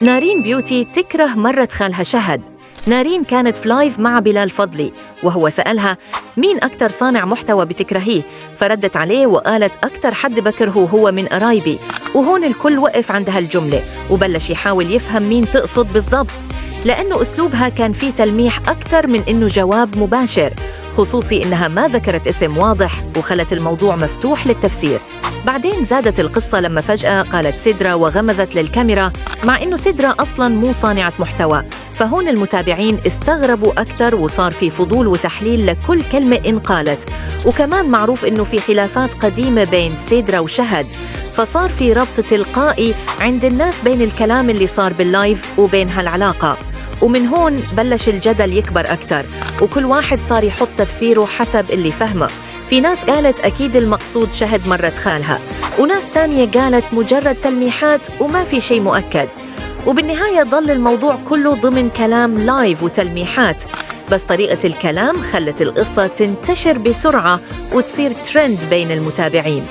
نارين بيوتي تكره مرة خالها شهد. نارين كانت في لايف مع بلال فضلي وهو سألها مين أكتر صانع محتوى بتكرهيه، فردت عليه وقالت أكتر حد بكرهه هو من قرايبي. وهون الكل وقف عند هالجملة وبلش يحاول يفهم مين تقصد بالضبط، لأنه أسلوبها كان فيه تلميح أكتر من إنه جواب مباشر، خصوصي إنها ما ذكرت اسم واضح وخلت الموضوع مفتوح للتفسير. بعدين زادت القصة لما فجأة قالت سدرة وغمزت للكاميرا، مع إنه سدرة أصلاً مو صانعة محتوى. فهون المتابعين استغربوا أكتر وصار في فضول وتحليل لكل كلمة انقالت. وكمان معروف إنه في خلافات قديمة بين سدرة وشهد، فصار في ربط تلقائي عند الناس بين الكلام اللي صار باللايف وبين هالعلاقة. ومن هون بلش الجدل يكبر أكتر، وكل واحد صار يحط تفسيره حسب اللي فهمه. في ناس قالت أكيد المقصود شهد مرة خالها، وناس تانية قالت مجرد تلميحات وما في شيء مؤكد. وبالنهاية ضل الموضوع كله ضمن كلام لايف وتلميحات، بس طريقة الكلام خلت القصة تنتشر بسرعة وتصير ترند بين المتابعين.